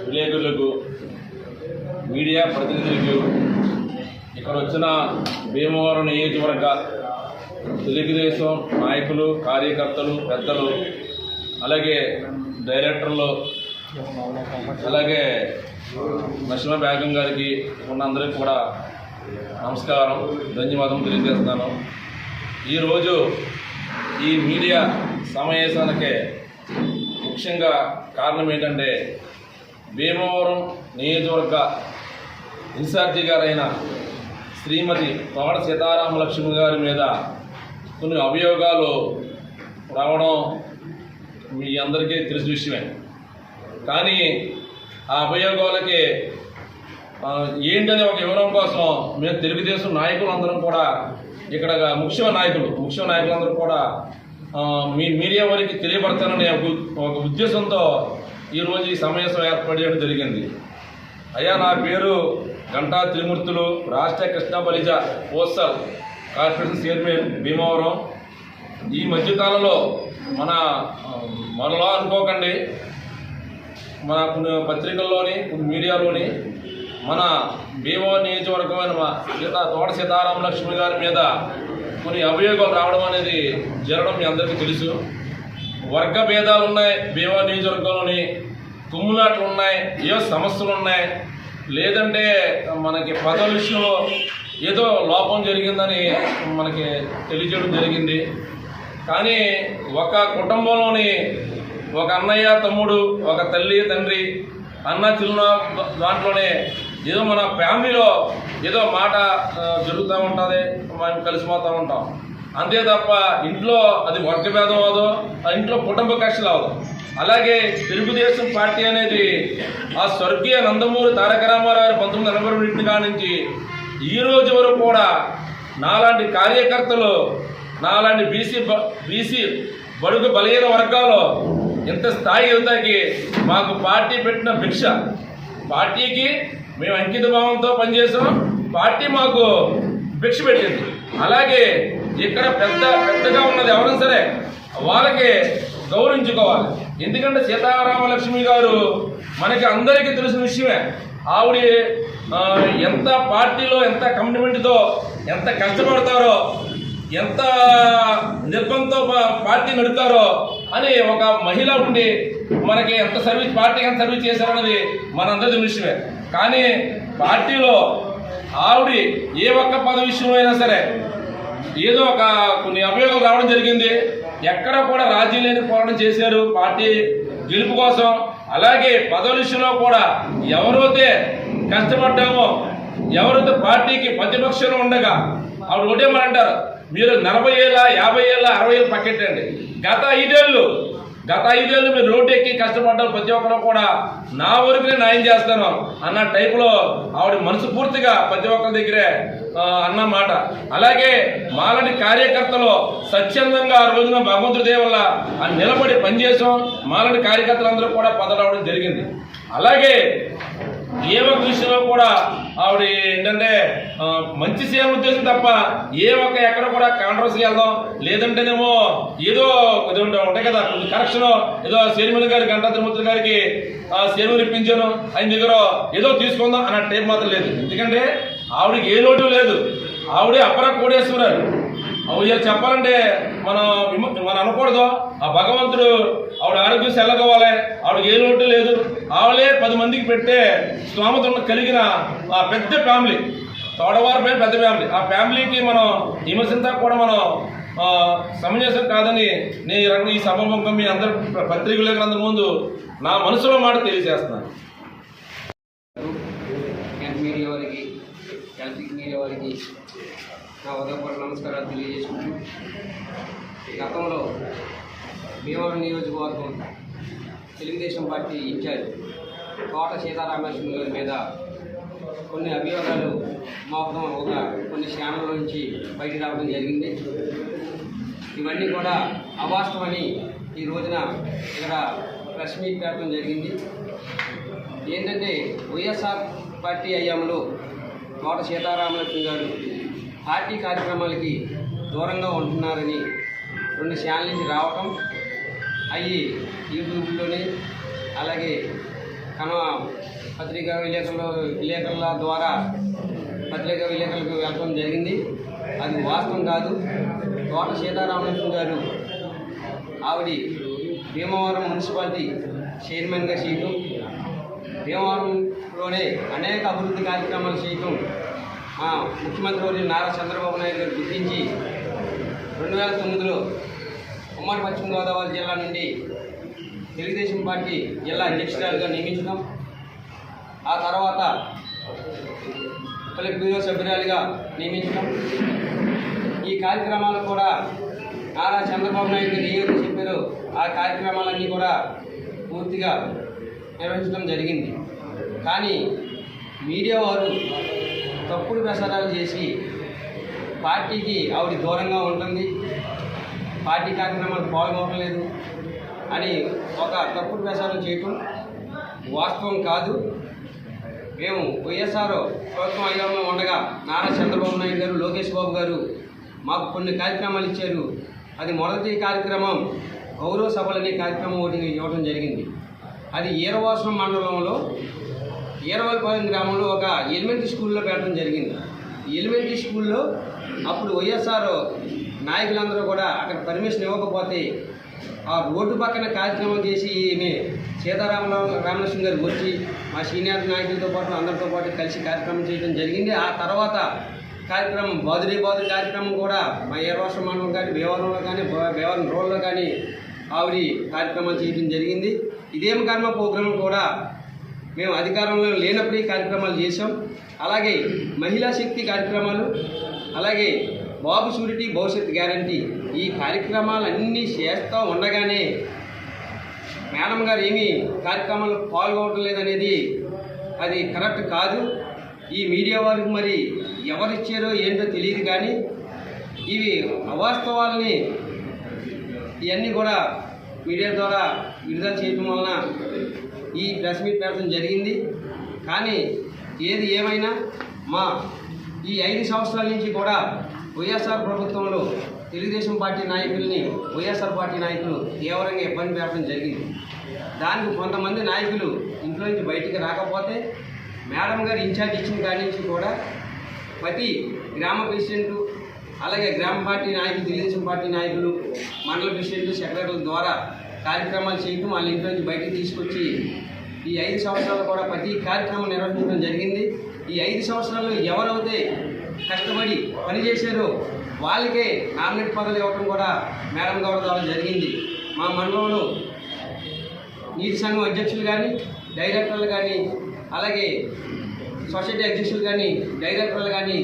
విలేకరులకు, మీడియా ప్రతినిధులకు, ఇక్కడ వచ్చిన భీమవరం నియోజకవర్గ తెలుగుదేశం నాయకులు, కార్యకర్తలు, పెద్దలు, అలాగే డైరెక్టర్లు, అలాగే నషీమా బేగం గారికి ఉన్న అందరికీ కూడా నమస్కారం, ధన్యవాదం తెలియజేస్తున్నాను. ఈరోజు ఈ మీడియా సమావేశానికి ముఖ్యంగా కారణం ఏంటంటే భీమవరం నియోజకవర్గ ఇన్ఛార్జి గారైన శ్రీమతి తోట సీతారామలక్ష్మి గారి మీద కొన్ని అభియోగాలు రావడం మీ అందరికీ తెలిసిన విషయమే. కానీ ఆ అభియోగాలకి ఏంటనే ఒక వివరం కోసం మేము తెలుగుదేశం నాయకులు అందరం కూడా ఇక్కడ ముఖ్య నాయకులందరూ కూడా మీ మీడియా వారికి తెలియపరచాలనే ఒక ఉద్దేశంతో ఈరోజు ఈ సమావేశం ఏర్పడడం జరిగింది. అయ్యా, నా పేరు గంటా త్రిమూర్తులు, రాష్ట్ర Krishna Balija coastal corporation chairman Bhimavaram. ఈ మధ్యకాలంలో మనలో అనుకోకండి, మన కొన్ని పత్రికల్లోని, కొన్ని మీడియాలోని మన భీమవరం నియోజకవర్గమైన తోట సీతారామలక్ష్మి గారి మీద కొన్ని అభియోగాలు రావడం అనేది జరగడం మీ అందరికీ తెలుసు. వర్గ భేదాలు ఉన్నాయి భీమవరం నియోజకవర్గంలోని, కుమ్ములాట్లు ఉన్నాయి, ఏవో సమస్యలు ఉన్నాయి, లేదంటే మనకి పదవుల విషయంలో ఏదో లోపం జరిగిందని మనకి తెలియజేయడం జరిగింది. కానీ ఒక కుటుంబంలోని ఒక అన్నయ్య, తమ్ముడు, ఒక తల్లి, తండ్రి, అన్న చిన్న దాంట్లోనే ఏదో మన ఫ్యామిలీలో ఏదో మాట జరుగుతూ ఉంటుంది, మనం కలిసిపోతూ ఉంటాం. అంతే తప్ప ఇంట్లో అది వర్గభేదం అవదో, ఆ ఇంట్లో కుటుంబ కక్షలు అవదు. అలాగే తెలుగుదేశం పార్టీ అనేది ఆ స్వర్గీయ నందమూరి తారక రామారావు 1942 కాడి నుంచి ఈ రోజు వరకు కూడా నాలాంటి కార్యకర్తలు, నాలాంటి బీసీ బడుగు బలహీన వర్గాలు ఎంత స్థాయి అవుతాకి మాకు పార్టీ పెట్టిన భిక్ష. పార్టీకి మేము అంకిత భావంతో పనిచేసాం, పార్టీ మాకు భిక్ష పెట్టింది. అలాగే ఇక్కడ పెద్దగా ఉన్నది ఎవరైనా సరే వాళ్ళకి గౌరవించుకోవాలి. ఎందుకంటే సీతారామలక్ష్మి గారు మనకి అందరికీ తెలిసిన విషయమే. ఆవిడ ఎంత పార్టీలో ఎంత కమిట్మెంట్తో ఎంత కష్టపడతారో, ఎంత నిర్బంధంతో పార్టీ నడుపుతారో అని ఒక మహిళ ఉండి మనకి ఎంత పార్టీకి ఎంత సర్వీస్ చేశారన్నది మనందరి విషయమే. కానీ పార్టీలో ఆవిడ ఏ ఒక్క పదవి విషయంలో అయినా సరే ఏదో కొన్ని అభియోగాలు రావడం జరిగింది. ఎక్కడ కూడా రాజీ లేని పోరాటం చేశారు పార్టీ గెలుపు కోసం. అలాగే పదవుల విషయంలో కూడా ఎవరైతే కష్టపడ్డామో, ఎవరైతే పార్టీకి ప్రతిపక్షంలో ఉండగా ఆవిడ ఒకటేమంటారు, మీరు 40 ఏళ్ళ 50 ఏళ్ళ 60 ఏళ్ళు పక్కెట్టండి, గత 5 ఏళ్ళు మీరు రోడ్డు ఎక్కి కష్టపడ్డారు, ప్రతి ఒక్కరు కూడా నా వరకునే న్యాయం చేస్తాను అన్న టైపులో ఆవిడ మనసు పూర్తిగా ప్రతి ఒక్కరి దగ్గరే అన్నమాట. అలాగే మాలాంటి కార్యకర్తలు స్వచ్ఛందంగా ఆ రోజున భగవంతుడి దయ వల్ల నిలబడి పనిచేసాం. మాలాంటి కార్యకర్తలందరూ కూడా పదరావడం జరిగింది. అలాగే ఏ ఒక్క విషయంలో కూడా ఆవిడ ఏంటంటే మంచి సేవ ఉద్దేశం తప్ప ఎక్కడ కూడా కాంట్రవర్సీకి వెళ్దాం, లేదంటేనేమో ఏదో ఉంటాయి కదా కొంచెం కరెక్షన్, ఏదో చైర్మన్ గారి గంటా త్రిమూర్తులు గారికి చైర్మన్ ఇప్పించాను, ఆయన దగ్గర ఏదో తీసుకుందాం అన్న టైప్ మాత్రం లేదు. ఎందుకంటే ఆవిడకి ఏ లోటు లేదు. ఆవిడే అపర కోడేశ్వరారు. ఆవిడ చెప్పాలంటే మనం అనకూడదు, ఆ భగవంతుడు ఆవిడ ఆరోగ్యం సెల్లగోవాలి, ఆవిడకి ఏ లోటు లేదు. ఆవిడే 10 మందికి పెట్టే స్తోమత కలిగిన ఆ పెద్ద ఫ్యామిలీ, తోడవారి పేరు పెద్ద ఫ్యామిలీ. ఆ ఫ్యామిలీకి మనం విమర్శంతా కూడా మనం సమంజసం కాదని నేను ఈ సభాముఖం మీ అందరు పత్రికలందరి ముందు నా మనసులో మాట తెలియజేస్తున్నాను. మీడియా వారికి నా ఉదయపూర్వక నమస్కారాలు తెలియజేసుకుంటూ, గతంలో భీమవరం నియోజకవర్గం తెలుగుదేశం పార్టీ ఇన్ఛార్జ్ తోట సీతారామలక్ష్మి గారి మీద కొన్ని అభియోగాలు మోపడం కొన్ని ఛానళ్ళ నుంచి బయటకు రావడం జరిగింది. ఇవన్నీ కూడా అవాస్తవని ఈ రోజున ఇక్కడ ప్రెస్ మీట్ పెట్టడం జరిగింది. ఏంటంటే వైఎస్ఆర్ పార్టీ హయాంలో తోట సీతారామలక్ష్మి గారు పార్టీ కార్యక్రమాలకి దూరంగా ఉంటున్నారని 2 ఛానల్ నుంచి రావటం, అవి యూట్యూబ్లోని అలాగే పత్రికా విలేకరుల ద్వారా పత్రికా విలేకరులకు వెళ్ళడం జరిగింది. అది వాస్తవం కాదు. తోట సీతారామలక్ష్మి గారు ఆవిడ భీమవరం మున్సిపాలిటీ చైర్మన్గా చేయటం, భీమవరంలోనే అనేక అభివృద్ధి కార్యక్రమాలు చేయటం ముఖ్యమంత్రి వర్యులు నారా చంద్రబాబు నాయుడు గారు గుర్తించి 2009లో ఉమ్మడి పశ్చిమ గోదావరి జిల్లా నుండి తెలుగుదేశం పార్టీ జిల్లా అధ్యక్షురాలుగా నియమించడం, ఆ తర్వాత పొలిట్ బ్యూరో సభ్యురాలుగా నియమించడం, ఈ కార్యక్రమాలు కూడా నారా చంద్రబాబు నాయుడు గారు ఏవైతే చెప్పారో ఆ కార్యక్రమాలన్నీ కూడా పూర్తిగా నిర్వహించడం జరిగింది. కానీ మీడియా వారు తప్పుడు ప్రసారాలు చేసి పార్టీకి ఆవిడ దూరంగా ఉంటుంది, పార్టీ కార్యక్రమాలు పాల్గొనలేదు అని ఒక తప్పుడు ప్రచారం చేయటం వాస్తవం కాదు. మేము వైఎస్ఆర్ ప్రభుత్వం అధికారంలో ఉండగా నారా చంద్రబాబు నాయుడు గారు, లోకేష్ బాబు గారు మాకు కొన్ని కార్యక్రమాలు ఇచ్చారు. అది మొదటి కార్యక్రమం గౌరవ సభలు అనే కార్యక్రమం ఒకటి ఇవ్వడం జరిగింది. అది ఈరవాసం మండలంలో ఈరవల్పాలెం గ్రామంలో ఒక ఎలిమెంటరీ స్కూల్లో పెట్టడం జరిగింది. ఎలిమెంటరీ స్కూల్లో అప్పుడు వైఎస్ఆర్ నాయకులందరూ కూడా అక్కడ పర్మిషన్ ఇవ్వకపోతే ఆ రోడ్డు పక్కన కార్యక్రమం చేసి రామలక్ష్మి గారు వచ్చి మా సీనియర్ నాయకులతో పాటు అందరితో పాటు కలిసి కార్యక్రమం చేయడం జరిగింది. ఆ తర్వాత కార్యక్రమం బాదుడే కార్యక్రమం కూడా మా ఈరవాసం మండలం కానీ భీమవరంలో కానీ భీమవరం రోడ్లో కానీ ఆవిడ కార్యక్రమాలు చేయడం జరిగింది. ఇదేం కర్మ ప్రోగ్రాం కూడా మేము అధికారంలో లేనప్పుడు ఈ కార్యక్రమాలు చేసాం. అలాగే మహిళా శక్తి కార్యక్రమాలు, అలాగే బాబు షూరిటీ భవిష్యత్ గ్యారంటీ, ఈ కార్యక్రమాలన్నీ చేస్తూ ఉండగానే మేడం గారు ఏమీ కార్యక్రమాలు పాల్గొనడం లేదనేది అది కరెక్ట్ కాదు. ఈ మీడియా వారికి మరి ఎవరిచ్చారో ఏంటో తెలియదు, కానీ ఇవి అవాస్తవాలని ఇవన్నీ కూడా మీడియా ద్వారా విడుదల చేయడం వలన ఈ ప్రెస్ మీట్ పెట్టడం జరిగింది. కానీ ఏది ఏమైనా ఈ 5 సంవత్సరాల నుంచి కూడా వైఎస్ఆర్ ప్రభుత్వంలో తెలుగుదేశం పార్టీ నాయకుల్ని వైఎస్ఆర్ పార్టీ నాయకులు తీవ్రంగా ఇబ్బంది పెట్టడం జరిగింది. దానికి కొంతమంది నాయకులు ఇంట్లో నుంచి బయటికి రాకపోతే మేడం గారు ఇన్ఛార్జ్ ఇచ్చిన కాడి నుంచి కూడా ప్రతి గ్రామ ప్రెసిడెంటు, అలాగే గ్రామ పార్టీ నాయకులు, తెలుగుదేశం పార్టీ నాయకులు, మండల ప్రెసిడెంట్లు, సెక్రటరీల ద్వారా కార్యక్రమాలు చేయటం, వాళ్ళ ఇంట్లో నుంచి బయటికి తీసుకొచ్చి ఈ 5 సంవత్సరాలు కూడా ప్రతి కార్యక్రమం నిర్వహించడం జరిగింది. ఈ 5 సంవత్సరాల్లో ఎవరైతే కష్టపడి పనిచేశారో వాళ్ళకే నామినేట్ పదవులు ఇవ్వడం కూడా మేడం గారి ద్వారా జరిగింది. మా మండలంలో నీటి సంఘం అధ్యక్షులు కానీ, డైరెక్టర్లు కానీ, అలాగే సొసైటీ అధ్యక్షులు కానీ, డైరెక్టర్లు కానీ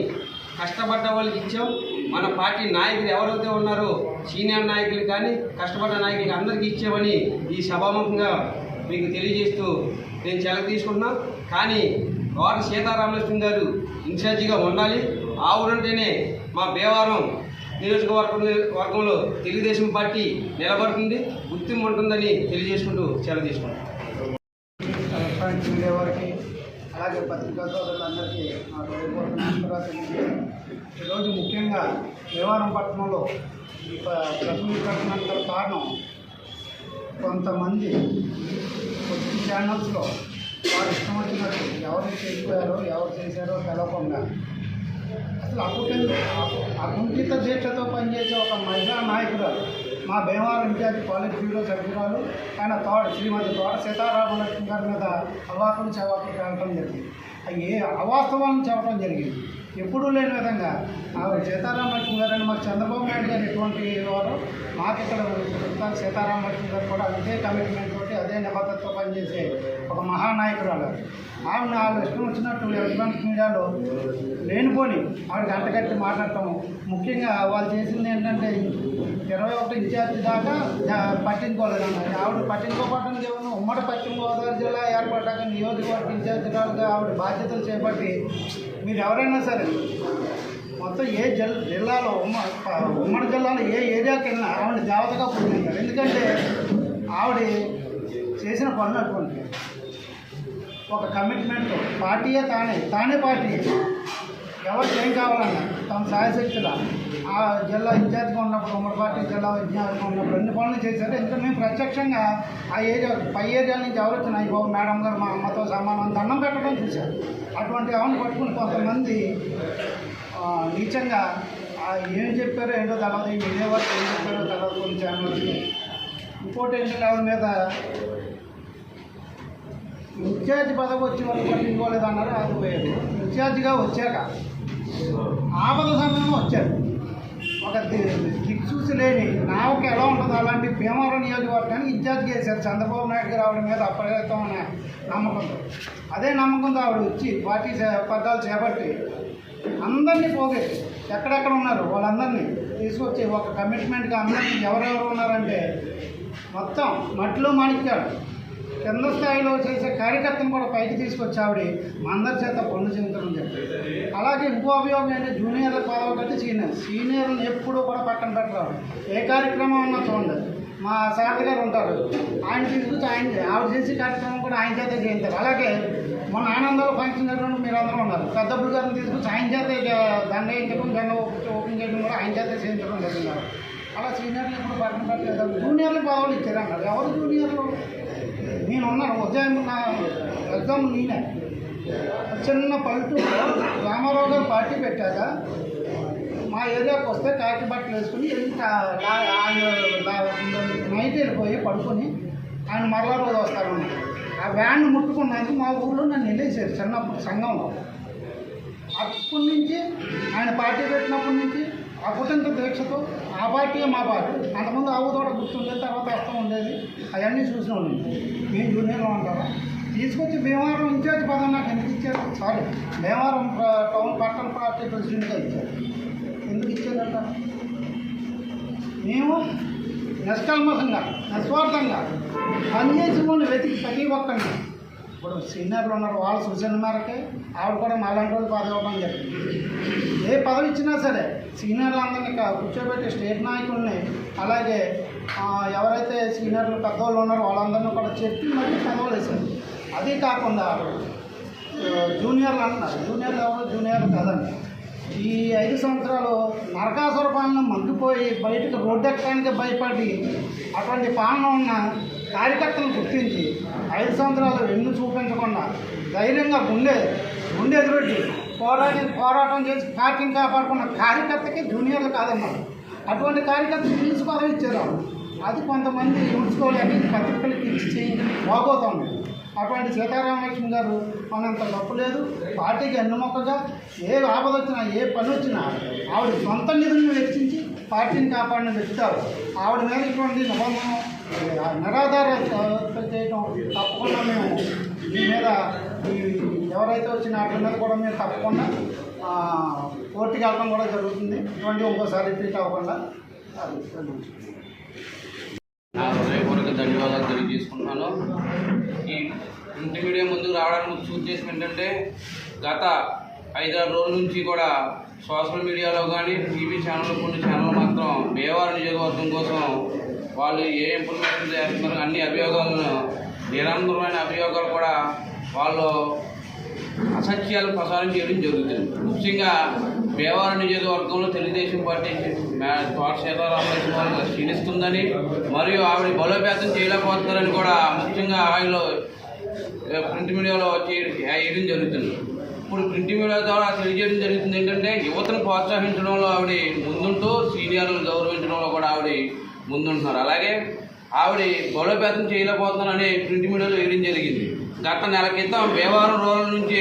కష్టపడ్డ వాళ్ళకి ఇచ్చాం. మన పార్టీ నాయకులు ఎవరైతే ఉన్నారో సీనియర్ నాయకులు కానీ కష్టపడ్డ నాయకులకి అందరికీ ఇచ్చామని ఈ సభాముఖంగా మీకు తెలియజేస్తూ నేను సెలవు తీసుకుంటున్నాను. కానీ తోట సీతారామలక్ష్మి గారు ఇన్ఛార్జిగా ఉండాలి. ఆవిడంటేనే మా భీమవరం నియోజకవర్గంలో తెలుగుదేశం పార్టీ నిలబడుతుంది, గుర్తింపు ఉంటుందని తెలియజేసుకుంటూ సెలవు తీసుకుంటాం. మీడియా వారికి అలాగే పత్రికా సోదరులందరికీ నా హృదయపూర్వక నమస్కారాలు తెలియజేస్తాను. ఈరోజు ముఖ్యంగా భీమవరం పట్టణంలో ఈ ప్రెస్ మీట్ పెట్టడానికి కారణం కొంతమంది కొద్ది ఛానల్స్లో వారు ఇష్టం వచ్చినట్టు ఎవరు చేసిపోయారో ఎవరు చేశారో తెలవకుండా అసలు అకుంఠిత దీక్షతో పనిచేసే ఒక మహిళా నాయకురాలు, మా భీమవరం ఇన్ఛార్జి పాలిట్ బ్యూరో సభ్యురాలు ఆయన శ్రీమతి తోట సీతారామలక్ష్మి గారి మీద అవాకులు చవాకులు కావడం జరిగింది. ఏ అవాస్తవాలను చెప్పడం జరిగింది. ఎప్పుడూ లేని విధంగా ఆవిడ సీతారామలక్ష్మి గారు అని మాకు చంద్రబాబు నాయుడు గారు ఎటువంటి వారు, మాకు ఇక్కడ సీతారామలక్ష్మి గారు కూడా అదే కమిట్మెంట్ తోటి అదే నిబద్ధతతో పనిచేసే ఒక మహానాయకురాలు. ఆవిడ ఇష్టం వచ్చినట్టు ఎలక్ట్రానిక్ మీడియాలో లేనిపోని ఆవిడ గంటగట్టి మాట్లాడటం. ముఖ్యంగా వాళ్ళు చేసింది ఏంటంటే 21 ఇన్ఛార్జి దాకా పట్టించుకోలేదన్నారు. ఆవిడ పట్టించుకోవడానికి ఏమన్నా ఉమ్మడి పశ్చిమ గోదావరి జిల్లా ఏర్పడ్డాక నియోజకవర్గ ఇన్ఛార్జిరాలుగా ఆవిడ బాధ్యతలు చేపట్టి మీరు ఎవరైనా సరే మొత్తం ఏ జిల్లాలో ఉమ్మడి జిల్లాలో ఏ ఏరియాకి వెళ్ళినా ఆవిడ దేవతగా పూజించారు. ఎందుకంటే ఆవిడ చేసిన పనులు అటువంటి ఒక కమిట్మెంట్, పార్టీయే తానే పార్టీ ఎవరికి ఏం కావాలన్నా తమ సాయశక్తుల ఆ జిల్లా ఇన్ఛార్జ్గా ఉన్నప్పుడు ఉమ్మడి పార్టీ జిల్లా ఇన్ఛార్జ్గా ఉన్నప్పుడు అన్ని పనులు చేశారు. ఎందుకంటే మేము ప్రత్యక్షంగా ఆ ఏరియా పై ఏరియా నుంచి ఎవరు వచ్చినా ఈ బాబు మేడం గారు మా అమ్మతో సమానం దండం పెట్టడం చూశారు. అటువంటి ఆమెను పట్టుకుని కొంతమంది నీచంగా ఏం చెప్పారో ఏంటో తర్వాత వినేవారు ఏం చెప్పారో తర్వాత కొన్ని ఛానల్స్ ఇంకోటి ఏంటంటే ఆవిడ మీద ఇన్ఛార్జ్ పదవి వచ్చి వాళ్ళు పట్టించుకోలేదు అన్నారు. అది పోయారు. ఇన్ఛార్జిగా వచ్చాక ఆపద సమయంలో వచ్చారు. ఒక దిక్సూసి లేని నావకి ఎలా ఉంటుందో అలాంటి భీమవరం నియోజకవర్గానికి ఇన్ఛార్జ్ చేశారు చంద్రబాబు నాయుడు గారు ఆవిడ మీద అప్పటితో ఉన్న నమ్మకంతో. అదే నమ్మకంతో ఆవిడ వచ్చి పార్టీ పగ్గాలు చేపట్టి అందరినీ పోగేసి ఎక్కడెక్కడ ఉన్నారు వాళ్ళందరినీ తీసుకొచ్చి ఒక కమిట్మెంట్గా అందరినీ ఎవరెవరు ఉన్నారంటే మొత్తం మట్టిలో మాణిక్యాడు కింద స్థాయిలో చేసే కార్యకర్తను కూడా పైకి తీసుకొచ్చి ఆవిడ మా అందరి చేత పనులు చేయించడం చెప్పారు. అలాగే ఇంకో అభియోగం ఏంటంటే జూనియర్ల పదవి కంటే సీనియర్లను ఎప్పుడూ కూడా పక్కన పెట్టరాదు. ఏ కార్యక్రమం ఉన్నా చూడండి మా సార్ గారు ఉంటారు, ఆయన తీసుకొచ్చి ఆవిడ చేసే కార్యక్రమం కూడా ఆయన చేత చేయించారు. అలాగే మొన్న ఆనందాలు ఫంక్షన్ జరిగిన మీరు అందరూ ఉన్నారు, పెద్దప్పుడు గారిని తీసుకొచ్చి ఆయన చేత దండ వేయించడం దండ ఓపెన్ చేయడం కూడా ఆయన చేత చేయించడం జరిగినారు. అలా సీనియర్లు ఎప్పుడు పక్కన పెట్టలేదు. జూనియర్లు పదవులు ఇచ్చారన్నారు. ఎవరు జూనియర్లు? నేనున్నాను. ఉదయం నా ఎగ్జామ్ నేనే చిన్న పల్లెటూరులో రామారావు గారు పార్టీ పెట్టాక మా ఏరియాకి వస్తే కాకి బట్టలు వేసుకుని నైట్ వెళ్ళిపోయి పడుకొని ఆయన మరలా రోజు వస్తారన్నమాట. ఆ వ్యాన్ ముట్టుకున్నందుకు మా ఊళ్ళో నన్ను వెళ్ళేసారు చిన్నప్పుడు సంఘంలో. అప్పటి నుంచి ఆయన పార్టీ పెట్టినప్పటి నుంచి ఆ కుటుంబ దీక్షతో ఆ పార్టీయే మా పార్టీ. అంతకుముందు ఆవు తోట గుర్తుండేది, తర్వాత వస్తూ ఉండేది. అవన్నీ చూసిన వాళ్ళు మేము జూనియర్లో ఉంటారా తీసుకొచ్చి భీమవరం ఇన్ఛార్జ్ పదం నాకు ఎందుకు ఇచ్చారు? సారీ, భీమవరం టౌన్ పట్టణ పార్టీ ప్రెసిడెంట్గా ఇచ్చారు. ఎందుకు ఇచ్చారంట? మేము నిష్కల్మషంగా నిస్వార్థంగా పనిచేసిన వాళ్ళు వెతికి ప్రతి ఒక్కరిని ఇప్పుడు సీనియర్లు ఉన్నారు, వాళ్ళ సూచన మేరకే ఆవిడ కూడా మాలాంటి వాళ్ళు పదవి ఇవ్వడం జరిగింది. ఏ పదవి ఇచ్చినా సరే సీనియర్లు అందరినీ కూర్చోబెట్టి స్టేట్ నాయకుల్ని అలాగే ఎవరైతే సీనియర్లు పెద్దవాళ్ళు ఉన్నారో వాళ్ళందరినీ కూడా చెప్పి మళ్ళీ పదవులు వేశారు. అది కాకుండా జూనియర్లు అంటున్నారు. జూనియర్లు ఎవరు? జూనియర్లు కదండి. ఈ 5 సంవత్సరాలు నరకాసుర పాలన మగ్గిపోయి బయటకు రోడ్డు ఎక్కడానికి భయపడి అటువంటి పాలన ఉన్న కార్యకర్తలను గుర్తించి 5 సంవత్సరాలు వెన్ను చూపించకుండా ధైర్యంగా గుండె ఎదురొట్టి పోరాటం చేసి పార్టీని కాపాడుకున్న కార్యకర్తకి జూనియర్లు కాదన్నారు. అటువంటి కార్యకర్తలు పిలిచి పదవి ఇచ్చారు. అది కొంతమంది ఉంచుకోలేక పత్రికలకి ఇచ్చి బాగోతుంది. అటువంటి సీతారామలక్ష్మి గారు మనంత తప్పు లేదు. పార్టీకి ఎన్నుమొక్కగా ఏ ఆపద వచ్చినా ఏ పని వచ్చినా ఆవిడ సొంత నిధులను వెచ్చించి పార్టీని కాపాడిన వ్యక్తారు. ఆవిడ మీద ఇటువంటి నిబంధన నిరాధార చేయటం తప్పకుండా మేము మీ మీద ఎవరైతే వచ్చిన వాటి మీద కూడా మేము తప్పకుండా కోర్టుకి వెళ్ళడం కూడా జరుగుతుంది. ఇటువంటి ఇంకోసారి రిపీట్ అవ్వకుండా. నా హృదయపూర్వక ధన్యవాదాలు తెలియజేసుకుంటున్నాను. ఈ ప్రింట్ మీడియా ముందుకు రావడానికి సూచన చేసిన ఏంటంటే గత 5-6 రోజుల నుంచి కూడా సోషల్ మీడియాలో కానీ టీవీ ఛానళ్ళు కొన్ని ఛానళ్ళు మాత్రం భీమవరం నియోజకవర్గం కోసం వాళ్ళు ఏ ఇన్ఫర్మేషన్ చేస్తున్నారు అన్ని అభియోగాలను నిరంతరమైన అభియోగాలు కూడా వాళ్ళు అసత్యాలు ప్రసారం చేయడం జరుగుతుంది. ముఖ్యంగా భీమవరం నియోజకవర్గంలో తెలుగుదేశం పార్టీ తోట సీతారామలక్ష్మి వారిని క్షీణిస్తుందని మరియు ఆవిడ బలోపేతం చేయలేకపోతున్నారని కూడా ముఖ్యంగా ఆయన ప్రింట్ మీడియాలో వేయడం జరుగుతుంది. ఇప్పుడు ప్రింట్ మీడియా ద్వారా తెలియజేయడం జరుగుతుంది ఏంటంటే యువతను ప్రోత్సహించడంలో ఆవిడ ముందుంటూ సీనియర్లను గౌరవించడంలో కూడా ఆవిడ ముందుంటున్నారు. అలాగే ఆవిడ బలోపేతం చేయలేకపోతున్నారని ప్రింట్ మీడియాలో వేయడం జరిగింది. గత నెల క్రితం భీమవరం రూరల్ నుంచి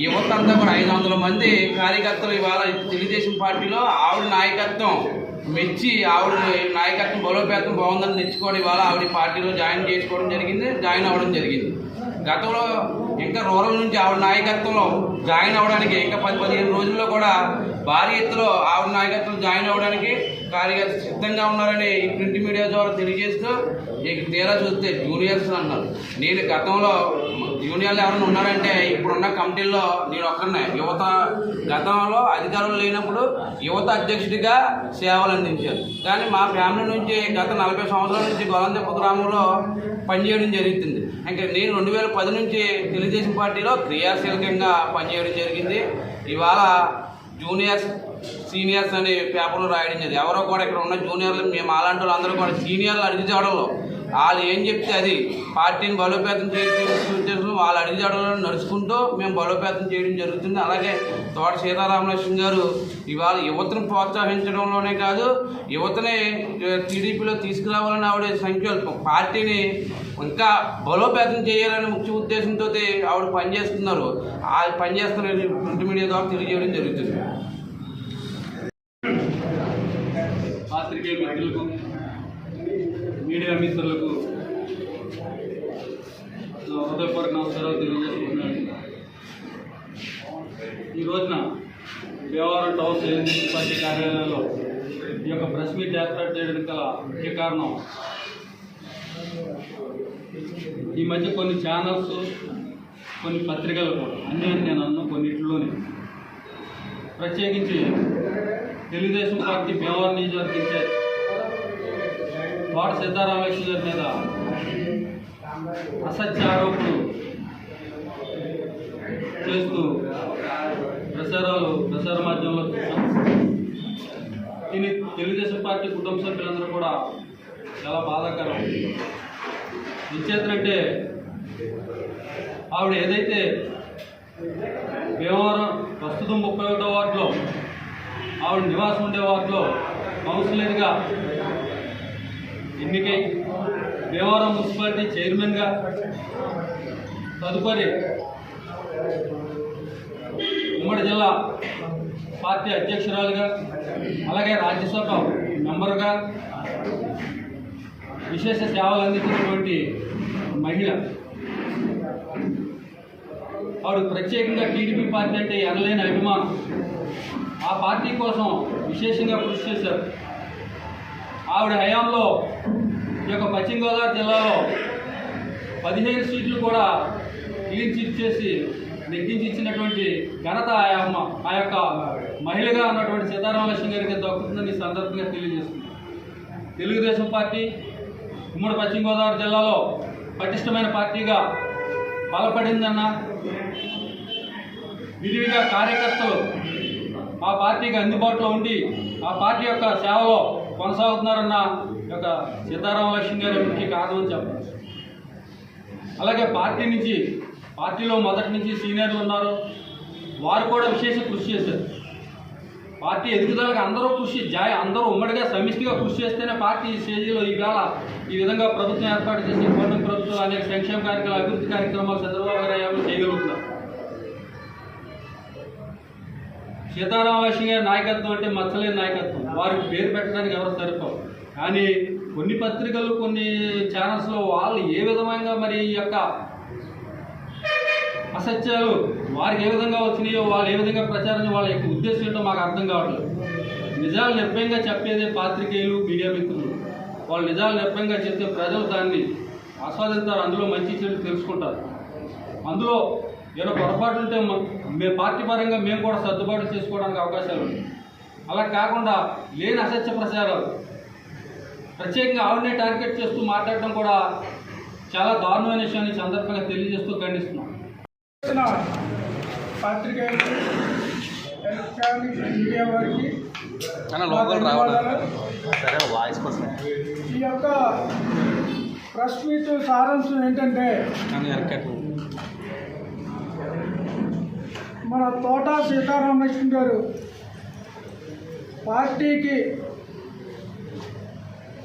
యువత అంతా కూడా 500 మంది కార్యకర్తలు ఇవాళ తెలుగుదేశం పార్టీలో ఆవిడ నాయకత్వం మెచ్చి ఆవిడ నాయకత్వం బలోపేతం బాగుందని తెచ్చుకోవడం ఇవాళ ఆవిడ పార్టీలో జాయిన్ అవ్వడం జరిగింది. గతంలో ఇంకా రూరల్ నుంచి ఆవిడ నాయకత్వంలో జాయిన్ అవ్వడానికి ఇంకా 10-15 రోజుల్లో కూడా భారీ ఎత్తులో ఆవిడ నాయకత్వం జాయిన్ అవ్వడానికి కార్యకర్త సిద్ధంగా ఉన్నారని ఈ ప్రింట్ మీడియా ద్వారా తెలియజేస్తూ ఇక తీరా చూస్తే జూనియర్స్ అన్నారు. నేను గతంలో జూనియర్లు ఎవరైనా ఉన్నారంటే ఇప్పుడున్న కమిటీల్లో నేను ఒక్కరినే. యువత గతంలో అధికారులు లేనప్పుడు యువత అధ్యక్షుడిగా సేవలు అందించారు. కానీ మా ఫ్యామిలీ నుంచి గత 40 సంవత్సరాల నుంచి గొలందెప్ప గ్రామంలో పనిచేయడం జరుగుతుంది. ఇంకా నేను 2010 నుంచి తెలుగుదేశం పార్టీలో క్రియాశీలకంగా పనిచేయడం జరిగింది. ఇవాళ జూనియర్స్ సీనియర్స్ అని పేపర్లో రాయడం జరిగింది. ఎవరో కూడా ఇక్కడ ఉన్న జూనియర్లు మేము అలాంటి వాళ్ళందరూ కూడా సీనియర్లు అడిగిజాడలో వాళ్ళు ఏం చెప్తే అది పార్టీని బలోపేతం చేయడం వాళ్ళు అడిగిజాడలో నడుచుకుంటూ మేము బలోపేతం చేయడం జరుగుతుంది. అలాగే తోట సీతారామలక్ష్మి గారు ఇవాళ యువతను ప్రోత్సహించడంలోనే కాదు, యువతని టీడీపీలో తీసుకురావాలని ఆవిడ సంకల్పం, పార్టీని ఇంకా బలోపేతం చేయాలనే ముఖ్య ఉద్దేశంతో ఆవిడ పనిచేస్తున్నారు. ఆ పనిచేస్తున్న ప్రింట్ మీడియా ద్వారా తెలియజేయడం జరుగుతుంది. పాత్రికేయ మిత్రులకు, మీడియా మిత్రులకు హృదయపూర్వక నమస్కారాలు తెలియజేస్తున్నాను. ఈ రోజున దేవవరం టౌన్ తెలుగుదేశం పార్టీ కార్యాలయంలో ఈ యొక్క ప్రెస్ మీట్ ఏర్పాటు చేయడానికి గల ముఖ్య కారణం, ఈ మధ్య కొన్ని ఛానల్స్, కొన్ని పత్రికలు కూడా అన్నీ నేను అన్న కొన్నింటిలోనే ప్రత్యేకించి తెలుగుదేశం పార్టీ భీమవరం నియోజకవర్గ ఇన్ఛార్జ్ తోట సీతారామలక్ష్మి గారి మీద అసత్య ఆరోపణలు చేస్తూ ప్రసార మాధ్యమంలో చూసాం. దీన్ని తెలుగుదేశం పార్టీ కుటుంబ సభ్యులందరూ కూడా చాలా బాధాకరం. నిశ్చేతంటే ఆవిడ ఏదైతే భీమవరం ప్రస్తుతం 31వ వార్డులో ఆవిడ నివాసం ఉండే వార్డులో కౌన్సిలర్గా ఎన్నికై భీమవరం మున్సిపాలిటీ చైర్మన్గా, తదుపరి ఉమ్మడి జిల్లా పార్టీ అధ్యక్షురాలుగా, అలాగే రాజ్యసభ మెంబరుగా విశేష సేవలు అందించినటువంటి మహిళ. ఆవిడ ప్రత్యేకంగా టీడీపీ పార్టీ అంటే ఎనలేని అభిమానం. ఆ పార్టీ కోసం విశేషంగా కృషి చేశారు. ఆవిడ హయాంలో ఈ యొక్క పశ్చిమ గోదావరి జిల్లాలో 15 సీట్లు కూడా క్లీన్ చిట్ చేసి నెగ్గించి ఇచ్చినటువంటి ఘనత ఆ యొక్క మహిళగా ఉన్నటువంటి సీతారామలక్ష్మి గారికి దక్కుతుందని ఈ సందర్భంగా తెలియజేస్తుంది. తెలుగుదేశం పార్టీ ఉమ్మడి పశ్చిమ గోదావరి జిల్లాలో పటిష్టమైన పార్టీగా బలపడిందన్న, విరివిగా కార్యకర్తలు ఆ పార్టీకి అందుబాటులో ఉండి ఆ పార్టీ యొక్క సేవలో కొనసాగుతున్నారన్న యొక్క సీతారామలక్ష్మి గారి ముఖ్య కారణం అని చెప్పాలి. అలాగే పార్టీలో మొదటి నుంచి సీనియర్లు ఉన్నారు, వారు కూడా విశేష కృషి చేశారు. పార్టీ ఎదుగుదలకు అందరూ ఉమ్మడిగా సమిష్టిగా కృషి చేస్తేనే పార్టీ స్టేజీలో ఈ విధంగా ప్రభుత్వం ఏర్పాటు చేసి కూటమి ప్రభుత్వం అనేక సంక్షేమ కార్యక్రమాలు, అభివృద్ధి కార్యక్రమాలు చంద్రబాబు గారు చేయగలుగుతున్నారు. సీతారామలక్ష్మి గారి నాయకత్వం అంటే మచ్చలేని నాయకత్వం. వారికి పేరు పెట్టడానికి ఎవరు సరిపోవు. కానీ కొన్ని పత్రికలు, కొన్ని ఛానల్స్లో వాళ్ళు ఏ విధంగా మరి ఈ యొక్క అసత్యాలు వారికి ఏ విధంగా వచ్చినాయో, వాళ్ళు ఏ విధంగా ప్రచారం, వాళ్ళ యొక్క ఉద్దేశం ఏంటో మాకు అర్థం కావట్లేదు. నిజాలు నిర్భయంగా చెప్పేదే పాత్రికేయులు, మీడియా మిత్రులు. వాళ్ళు నిజాలు నిర్భయంగా చెప్తే ప్రజలు దాన్ని ఆస్వాదిస్తారు, అందులో మంచి చెడు తెలుసుకుంటారు. అందులో ఏదో పొరపాటు ఉంటే మేము పార్టీ పరంగా మేము కూడా సర్దుబాటు చేసుకోవడానికి అవకాశాలు ఉన్నాయి. అలా కాకుండా లేని అసత్య ప్రచారాలు, ప్రత్యేకంగా ఆవిడనే టార్గెట్ చేస్తూ మాట్లాడడం కూడా చాలా దారుణమైన విషయాన్ని సందర్భంగా తెలియజేస్తూ ఖండిస్తున్నాం. పాత్రికేయులు, ఎలక్ట్రానిక్ మీడియా వారికి ఈ యొక్క ప్రెస్ మీట్ సారాంశం ఏంటంటే, మన తోట సీతారామలక్ష్మి గారు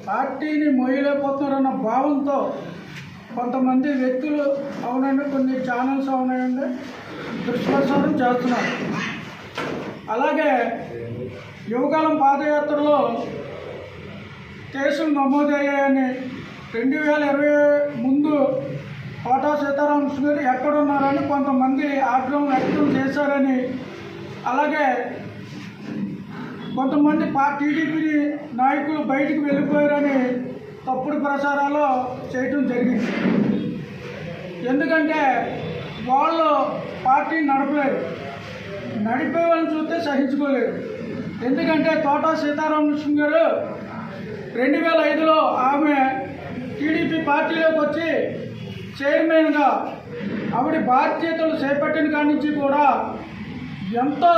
పార్టీని మొయ్యలేకపోతున్నారన్న భావంతో కొంతమంది వ్యక్తులు, అవునండి కొన్ని ఛానల్స్ అవునాయండి, దుష్ప్రచారం చేస్తున్నారు. అలాగే యువకాలం పాదయాత్రలో కేసులు నమోదయ్యాయని 2020 ముందు కోటా సీతారామలక్ష్మి గారు ఎక్కడున్నారని కొంతమంది ఆగ్రహం వ్యక్తం చేశారని, అలాగే కొంతమంది టీడీపీ నాయకులు బయటికి వెళ్ళిపోయారని తప్పుడు ప్రచారాలు చేయటం జరిగింది. ఎందుకంటే వాళ్ళు పార్టీ నడపలేరు, నడిపే వాళ్ళని చూస్తే సహించుకోలేరు. ఎందుకంటే తోట సీతారామకృష్ణ గారు 2005లో ఆమె టీడీపీ పార్టీలోకి వచ్చి చైర్మన్గా ఆవిడ బాధ్యతలు చేపట్టిన కాడి నుంచి కూడా ఎంతో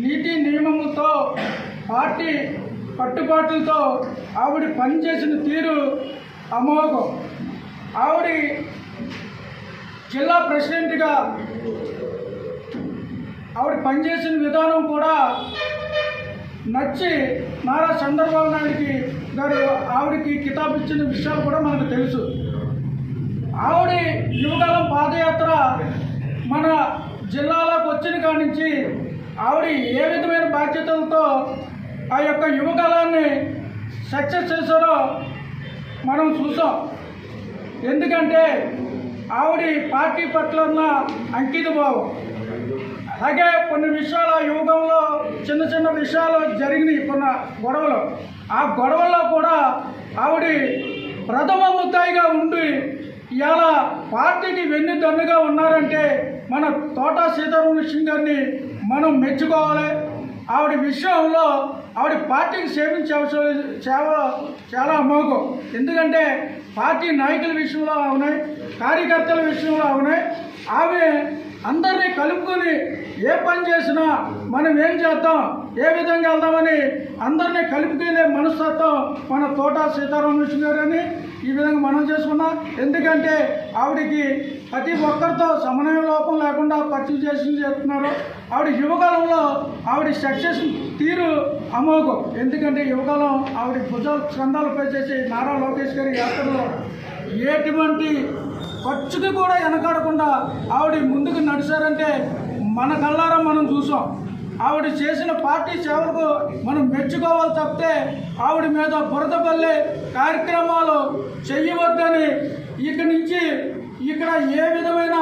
నీతి నియమములతో పార్టీ కట్టుబాట్లతో ఆవిడ పనిచేసిన తీరు అమోఘం. ఆవిడ జిల్లా ప్రెసిడెంట్గా ఆవిడ పనిచేసిన విధానం కూడా నచ్చి నారా చంద్రబాబు నాయుడికి గారు ఆవిడకి కితాబ్ ఇచ్చిన విషయాలు కూడా మనకు తెలుసు. ఆవిడ యువకాలం పాదయాత్ర మన జిల్లాలోకి వచ్చిన కాడి నుంచి ఆవిడ ఏ విధమైన బాధ్యతలతో ఆ యొక్క యువకాలాన్ని సక్సెస్ చేశారో మనం చూసాం. ఎందుకంటే ఆవిడ పార్టీ పట్ల ఉన్న అంకిత భావం, అలాగే కొన్ని విషయాలు ఆ యువకంలో చిన్న చిన్న విషయాలు జరిగినాయి, కొన్ని గొడవలు. ఆ గొడవల్లో కూడా ఆవిడ ప్రథమ ముద్దాయిగా ఉండి ఇవాళ పార్టీకి వెన్నుదన్నుగా ఉన్నారంటే మన తోట సీతారామకృష్ణ గారిని మనం మెచ్చుకోవాలి. ఆవిడ విషయంలో ఆవిడ పార్టీకి సేవించే సేవ చాలా అమోఘం. ఎందుకంటే పార్టీ నాయకుల విషయంలో అవునాయి, కార్యకర్తల విషయంలో అవునాయి. ఆమె అందరినీ కలుపుకొని ఏ పని చేసినా మనం ఏం చేద్దాం, ఏ విధంగా వెళ్దామని అందరినీ కలుపుకునే మనస్తత్వం మన తోట సీతారామకృష్ణ గారని ఈ విధంగా మనం చేసుకున్నాం. ఎందుకంటే ఆవిడికి ప్రతి ఒక్కరితో సమన్వయ లోపం లేకుండా ఖర్చు చేస్తున్నారు. ఆవిడ యువకాలంలో ఆవిడ సక్సెస్ తీరు అమోఘం. ఎందుకంటే యువకాలం ఆవిడ భుజాలు స్కంధాలపై చేసి నారా లోకేష్ గారి యాత్రలో ఎటువంటి ఖర్చుకి కూడా వెనకాడకుండా ఆవిడ ముందుకు నడిచారంటే మన కళ్ళారా మనం చూసాం. ఆవిడ చేసిన పార్టీ సేవలకు మనం మెచ్చుకోవాలి తప్పితే ఆవిడ మీద బురద పల్లె కార్యక్రమాలు చెయ్యవద్దని ఇక్కడి నుంచి ఇక్కడ ఏ విధమైన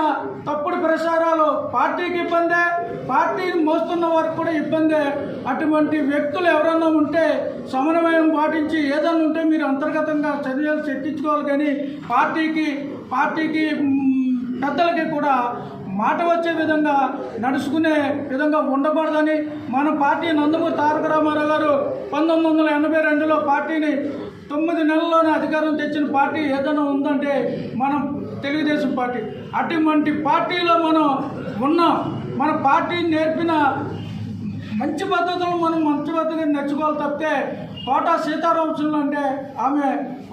తప్పుడు ప్రచారాలు పార్టీకి ఇబ్బందే, పార్టీని మోస్తున్న వారికి కూడా ఇబ్బందే. అటువంటి వ్యక్తులు ఎవరన్నా ఉంటే సమన్వయం పాటించి ఏదన్నా ఉంటే మీరు అంతర్గతంగా చర్యలు చర్చించుకోవాలి. కానీ పార్టీకి పెద్దలకి కూడా మాట వచ్చే విధంగా నడుచుకునే విధంగా ఉండకూడదని మన పార్టీ నందమూరి తారక రామారావు గారు 1982లో పార్టీని 9 నెలల్లోనే అధికారం తెచ్చిన పార్టీ ఏదైనా ఉందంటే మనం తెలుగుదేశం పార్టీ. అటువంటి పార్టీలో మనం ఉన్నాం. మన పార్టీ నేర్పిన మంచి పద్ధతులను మనం మంచి పద్ధతిగా నడుచుకోవాలి తప్పితే తోట సీతారామకృష్ణ అంటే ఆమె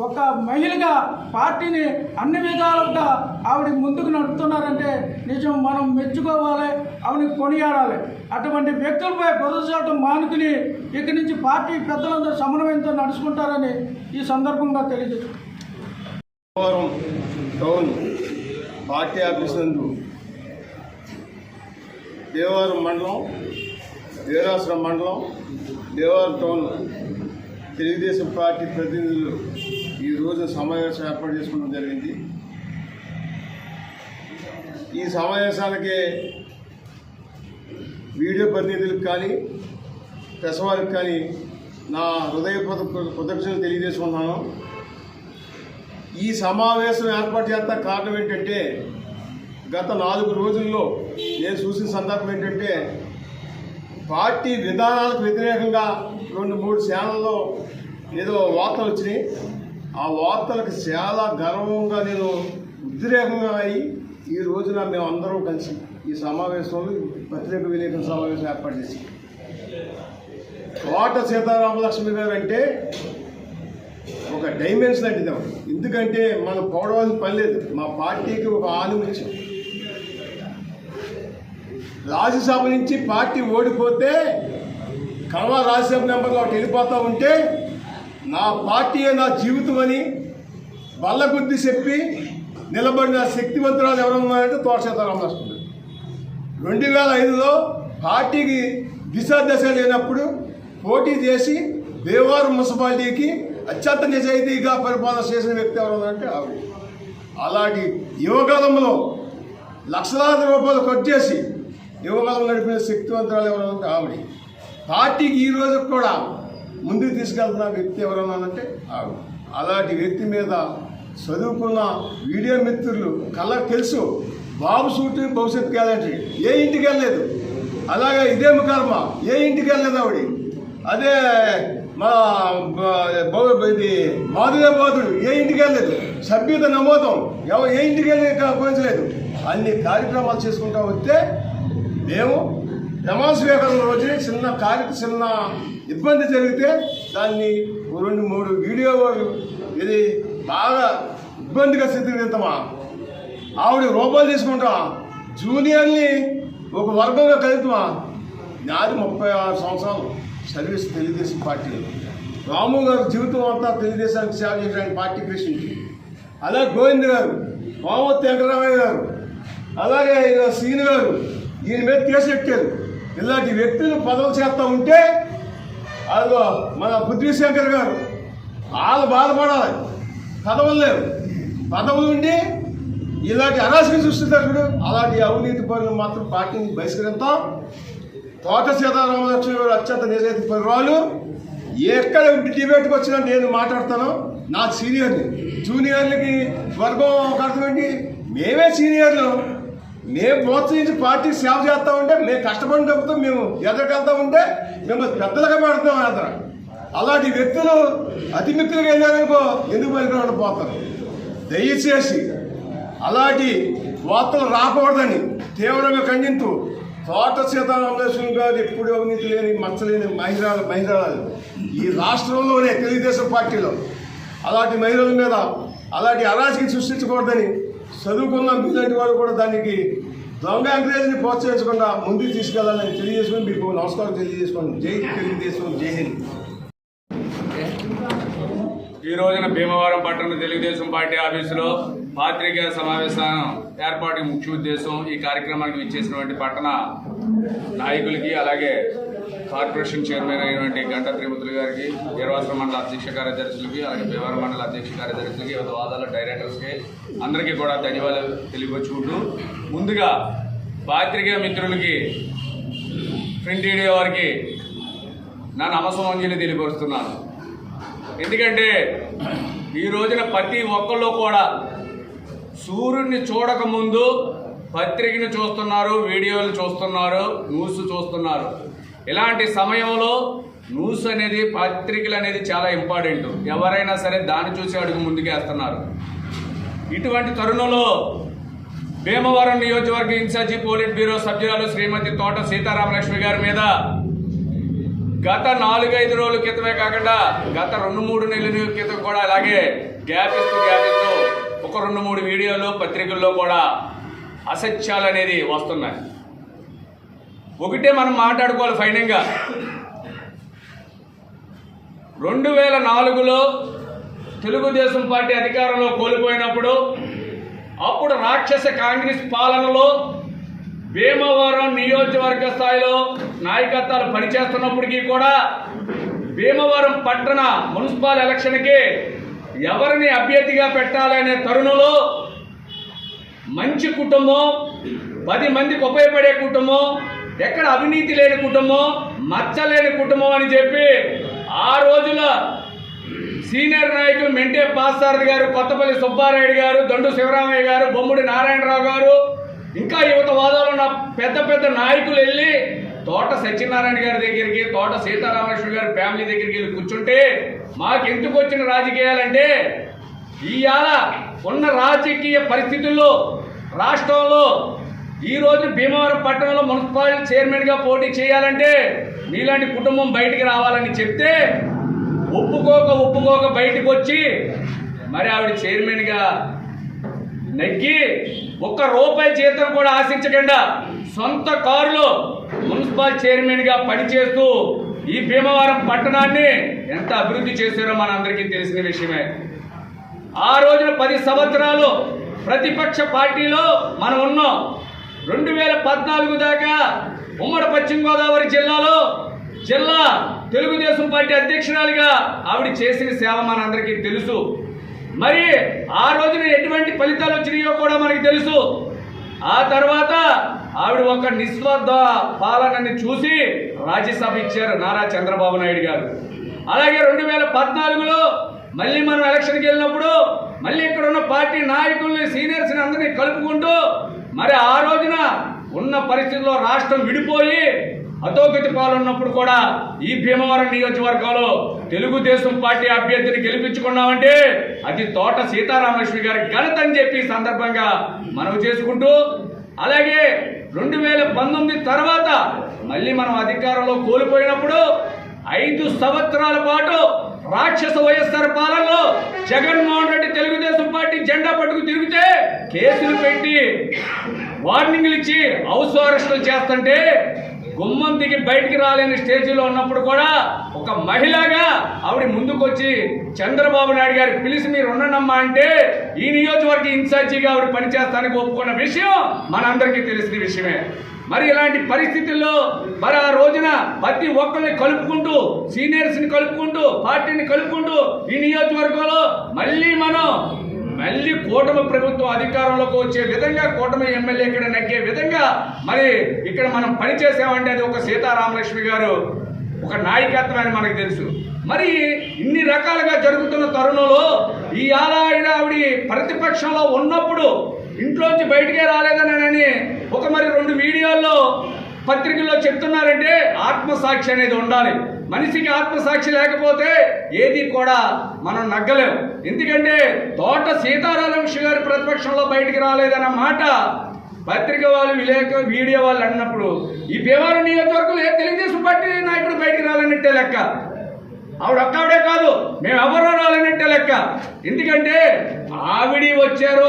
ఒక మహిళగా పార్టీని అన్ని విధాలుగా ఆవిడ ముందుకు నడుపుతున్నారంటే నిజం మనం మెచ్చుకోవాలి, ఆవిడని కొనియాడాలి. అటువంటి వ్యక్తులపై బురదచల్లటం మానుకుని ఇక్కడి నుంచి పార్టీ పెద్దలందరూ సమన్వయంతో నడుచుకుంటారని ఈ సందర్భంగా తెలియజేస్తున్నాను. టౌన్ పార్టీ ఆఫీస్ నందు దేవరం మండలం, వీరాశ్రమ మండలం, దేవరం టౌన్ తెలుగుదేశం పార్టీ ప్రతినిధులు ఈరోజు సమావేశం ఏర్పాటు చేసుకోవడం జరిగింది. ఈ సమావేశానికి వీడియో ప్రతినిధులకు కానీ ప్రెస్ వారికి కానీ నా హృదయపూర్వక కృతజ్ఞతలు తెలియజేసుకున్నాను. ఈ సమావేశం ఏర్పాటు చేస్తా కారణం ఏంటంటే గత 4 రోజుల్లో నేను చూసిన సందర్భం ఏంటంటే పార్టీ విధానాలకు వ్యతిరేకంగా 2-3 ఛానల్లో ఏదో వార్తలు వచ్చినాయి. ఆ వార్తలకు చాలా గర్వంగా నేను ఉద్రేకంగా అయ్యి ఈ రోజున మేము అందరం కలిసి ఈ సమావేశంలో పత్రిక విలేకరుల సమావేశం ఏర్పాటు చేసి తోట సీతారామలక్ష్మి గారు అంటే ఒక డైమెన్షన్ అంటే ఎందుకంటే మనం పోవడానికి పని లేదు. మా పార్టీకి ఒక ఆనిముత్యం. రాజ్యసభ నుంచి పార్టీ ఓడిపోతే కడవ రాజ్యసభ నెంబర్లో ఒకటి వెళ్ళిపోతూ ఉంటే నా పార్టీయే నా జీవితం అని బల్లగుద్ది చెప్పి నిలబడిన శక్తివంతురాలు ఎవరు ఉన్నారంటే తోట సీతారామలక్ష్మి. 2005లో పార్టీకి దిశ లేనప్పుడు పోటీ చేసి దేవారం మున్సిపాలిటీకి అత్యంత నిజాయితీగా పరిపాలన చేసిన వ్యక్తి ఎవరు ఉన్నారంటే ఆవిడ. అలాంటి యువకాలంలో లక్షలాది రూపాయలు ఖర్చు చేసి యువకాలం నడిపిన శక్తివంతురాలు ఎవరు అంటే ఆవిడ. పార్టీకి ఈ రోజు కూడా ముందుకు తీసుకెళ్తున్న వ్యక్తి ఎవరన్నా అంటే ఆవిడ. అలాంటి వ్యక్తి మీద చదువుకున్న వీడియో మిత్రులు కళ్ళకు తెలుసు. బాబు సూటు భవిష్యత్తు గ్యారంటీ, ఏ ఇంటికి వెళ్ళలేదు. అలాగే ఇదే కర్మ, ఏ ఇంటికి వెళ్ళలేదు ఆవిడ. అదే మా ఇది మాధురే బాధుడు, ఏ ఇంటికి వెళ్ళలేదు. సభ్యత నమోదం ఏ ఇంటికి వెళ్ళి పోయించలేదు. అన్ని కార్యక్రమాలు చేసుకుంటూ వస్తే మేము ప్రమాణ స్వీకారం రోజునే చిన్న ఇబ్బంది జరిగితే దాన్ని 2-3 వీడియో ఇది బాగా ఇబ్బందిగా స్థితిగతమా. ఆవిడ రూపాయలు తీసుకుంటామా, జూనియర్ని ఒక వర్గంగా కలుపుతామా. నాది 36 సంవత్సరాలు సర్వీస్ తెలుగుదేశం పార్టీలో. రాము గారు జీవితం అంతా తెలుగుదేశానికి సేవ చేసిన పార్టీ కృష్ణకి. అలాగే గోవింద్ గారు, మామూలు వెంకటరామయ్య గారు, అలాగే సీని గారు ఈయన మీద కేసు పెట్టారు. ఇలాంటి వ్యక్తులు పదవులు చేస్తూ ఉంటే అదిగో మన బుద్ధిశంకర్ గారు వాళ్ళు బాధపడాలి. పదవులు లేవు, పదవులు ఉండి ఇలాంటి అరాచకం సృష్టిస్తారు చూడు. అలాంటి అవినీతి పనులు మాత్రం పార్టీని బహిష్కరిస్తాం. తోట సీతారామలక్ష్మి గారు అత్యంత నిజాయితీ పరురాలు. ఎక్కడ డిబేట్కి వచ్చినా నేను మాట్లాడతాను. నా సీనియర్ని, జూనియర్లకి వర్గం ఒక అర్థం ఏంటి? మేమే సీనియర్లు, మేము ప్రోత్సహించి పార్టీకి సేవ చేస్తూ ఉంటే, మేము కష్టపడి డబ్బుతో మేము ఎదరికెళ్తా ఉంటే మేము పెద్దలుగా పెడతాం ఎదర. అలాంటి వ్యక్తులు అతి మిక్కులుగా వెళ్ళారనుకో ఎందుకు పనికిరాకుండా పోతారు. దయచేసి అలాంటి వార్తలు రాకూడదని తీవ్రంగా ఖండిస్తూ, తోట సీతారామలక్ష్మి గారు ఎప్పుడు అవినీతి లేని మచ్చలేని మహిళలు ఈ రాష్ట్రంలోనే తెలుగుదేశం పార్టీలో అలాంటి మహిళల మీద అలాంటి అరాచకం సృష్టించకూడదని చదువుకున్న మీలాంటి వారు కూడా దానికి దొంగ ఎంకరేజ్ని ప్రోత్సహించకుండా ముందుకు తీసుకెళ్లాలని తెలియజేసుకొని మీకు నమస్కారం తెలియజేసుకోండి. జై తెలుగుదేశం, జై హింద్. ఈ రోజున భీమవరం పట్టణ తెలుగుదేశం పార్టీ ఆఫీసులో పాత్రికేయ సమావేశం ఏర్పాటు ముఖ్య ఉద్దేశం ఈ కార్యక్రమానికి విచ్చేసినటువంటి పట్టణ నాయకులకి, అలాగే కార్పొరేషన్ చైర్మన్ అయినటువంటి గంటా త్రిమూర్తులు గారికి, వీరవాసర మండల అధ్యక్ష కార్యదర్శులకి, అలాగే భీమవరం మండల అధ్యక్ష కార్యదర్శులకి, యువత వాదాల డైరెక్టర్స్కి అందరికీ కూడా ధన్యవాదాలు తెలియపరుచుకుంటూ, ముందుగా పాత్రికేయ మిత్రులకి, ప్రింట్ మీడియా వారికి నా నమస్సమాంజలి తెలియపరుస్తున్నాను. ఎందుకంటే ఈ రోజున ప్రతి ఒక్కళ్ళు కూడా సూర్యుడిని చూడకముందు పత్రికను చూస్తున్నారు, వీడియోలు చూస్తున్నారు, న్యూస్ చూస్తున్నారు. ఇలాంటి సమయంలో న్యూస్ అనేది, పత్రికలు అనేది చాలా ఇంపార్టెంట్. ఎవరైనా సరే దాన్ని చూసి అడుగు ముందుకేస్తున్నారు. ఇటువంటి తరుణంలో భీమవరం నియోజకవర్గ ఇన్ఛార్జి పోలిట్ బ్యూరో సభ్యురాలు శ్రీమతి తోట సీతారామలక్ష్మి గారి మీద గత 4-5 రోజుల క్రితమే కాకుండా గత 2-3 నెలల క్రితం కూడా అలాగే గ్యాప్ ఇస్తూ ఒక 2-3 వీడియోలు పత్రికల్లో కూడా అసత్యాలు అనేది వస్తున్నాయి. ఒకటే మనం మాట్లాడుకోవాలి ఫైనల్గా. 2004లో తెలుగుదేశం పార్టీ అధికారంలో కోల్పోయినప్పుడు, అప్పుడు రాక్షస కాంగ్రెస్ పాలనలో భీమవరం నియోజకవర్గ స్థాయిలో నాయకత్వాలు పనిచేస్తున్నప్పటికీ కూడా భీమవరం పట్టణ మున్సిపల్ ఎలక్షన్కి ఎవరిని అభ్యర్థిగా పెట్టాలనే తరుణంలో మంచి కుటుంబం, 10 మందికి ఉపయోగపడే కుటుంబం, ఎక్కడ అవినీతి లేని కుటుంబం, మచ్చలేని కుటుంబం అని చెప్పి ఆ రోజుల సీనియర్ నాయకులు మెంటే పాసారథి గారు, కొత్తపల్లి సుబ్బారాయుడు గారు, దండు శివరామయ్య గారు, బొమ్ముడి నారాయణరావు గారు, ఇంకా యువత వాదాలు ఉన్న పెద్ద పెద్ద నాయకులు వెళ్ళి తోట సత్యనారాయణ గారి దగ్గరికి, తోట సీతారామలక్ష్మి గారి ఫ్యామిలీ దగ్గరికి వెళ్ళి కూర్చుంటే, మాకెందుకు వచ్చిన రాజకీయాలంటే ఇవాళ ఉన్న రాజకీయ పరిస్థితుల్లో రాష్ట్రంలో ఈరోజు భీమవరం పట్టణంలో మున్సిపల్ చైర్మన్గా పోటీ చేయాలంటే మీలాంటి కుటుంబం బయటికి రావాలని చెప్తే ఒప్పుకోక బయటకు వచ్చి మరి ఆవిడ చైర్మన్గా నెగ్గి ₹1 జీతం కూడా ఆశించకుండా సొంత కారులో మున్సిపల్ చైర్మన్గా పనిచేస్తూ ఈ భీమవరం పట్టణాన్ని ఎంత అభివృద్ధి చేశారో మనందరికీ తెలిసిన విషయమే. ఆ రోజున 10 సంవత్సరాలు ప్రతిపక్ష పార్టీలో మనం ఉన్నాం. 2014 దాకా ఉమ్మడి పశ్చిమ గోదావరి జిల్లా తెలుగుదేశం పార్టీ అధ్యక్షురాలిగా ఆవిడ చేసిన సేవ మనందరికీ తెలుసు. మరి ఆ రోజున ఎటువంటి ఫలితాలు వచ్చినాయో కూడా మనకి తెలుసు. ఆ తర్వాత ఆవిడ ఒక నిస్వార్థ పాలనని చూసి రాజ్యసభ ఇచ్చారు నారా చంద్రబాబు నాయుడు గారు. అలాగే 2014లో మళ్ళీ మనం ఎలక్షన్కి వెళ్ళినప్పుడు మళ్ళీ ఇక్కడ ఉన్న పార్టీ నాయకుల్ని సీనియర్స్ని అందరినీ కలుపుకుంటూ మరి ఆ రోజున ఉన్న పరిస్థితుల్లో రాష్ట్రం విడిపోయి అధోగతి పాలున్నప్పుడు కూడా ఈ భీమవరం నియోజకవర్గంలో తెలుగుదేశం పార్టీ అభ్యర్థిని గెలిపించుకున్నామంటే అది తోట సీతారామలక్ష్మి గారి ఘనత అని చెప్పి సందర్భంగా మనవి చేసుకుంటూ, అలాగే 2019 తర్వాత మళ్ళీ మనం అధికారంలో కోల్పోయినప్పుడు 5 సంవత్సరాల పాటు రాక్షస వైఎస్ఆర్ పాలనలో జగన్మోహన్ రెడ్డి తెలుగుదేశం పార్టీ జెండా పట్టుకు తిరిగితే కేసులు పెట్టి వార్నింగ్లు ఇచ్చి హౌస్ అరెస్టులు చేస్తుంటే గుమ్మం దిగి బయటికి రాలేని స్టేజీలో ఉన్నప్పుడు కూడా ఒక మహిళగా ఆవిడ ముందుకొచ్చి చంద్రబాబు నాయుడు గారి పిలిచి మీరు ఉండనమ్మా అంటే ఈ నియోజకవర్గ ఇన్ఛార్జిగా ఆవిడ పనిచేస్తానికి ఒప్పుకున్న విషయం మనందరికీ తెలిసిన విషయమే. మరి ఇలాంటి పరిస్థితుల్లో మరి ఆ రోజున ప్రతి ఒక్కరిని కలుపుకుంటూ సీనియర్స్ని కలుపుకుంటూ పార్టీని కలుపుకుంటూ ఈ నియోజకవర్గంలో మళ్ళీ కూటమి ప్రభుత్వం అధికారంలోకి వచ్చే విధంగా కూటమి ఎమ్మెల్యే ఇక్కడ నెగ్గే విధంగా మరి ఇక్కడ మనం పనిచేసామంటే అది ఒక సీతారామలక్ష్మి గారు ఒక నాయకత్వం అని మనకు తెలుసు. మరి ఇన్ని రకాలుగా జరుగుతున్న తరుణంలో ఈ ఆవిడ ప్రతిపక్షంలో ఉన్నప్పుడు ఇంట్లోంచి బయటికే రాలేదనని ఒక మరి 2 వీడియోల్లో పత్రికల్లో చెప్తున్నారంటే ఆత్మసాక్షి అనేది ఉండాలి. మనిషికి ఆత్మసాక్షి లేకపోతే ఏది కూడా మనం నగ్గలేం. ఎందుకంటే తోట సీతారామలక్ష్మి గారి ప్రతిపక్షంలో బయటికి రాలేదన్న మాట పత్రిక వాళ్ళు వీడియో వాళ్ళు అన్నప్పుడు ఈ భీమవరం నియోజకవర్గంలో ఏ తెలుగుదేశం పార్టీ నాయకుడు బయటికి రాలన్నట్టే లెక్క. ఆవిడ ఒక్కవిడే కాదు, మేము ఎవరో రాలన్నట్టే లెక్క. ఎందుకంటే వచ్చారు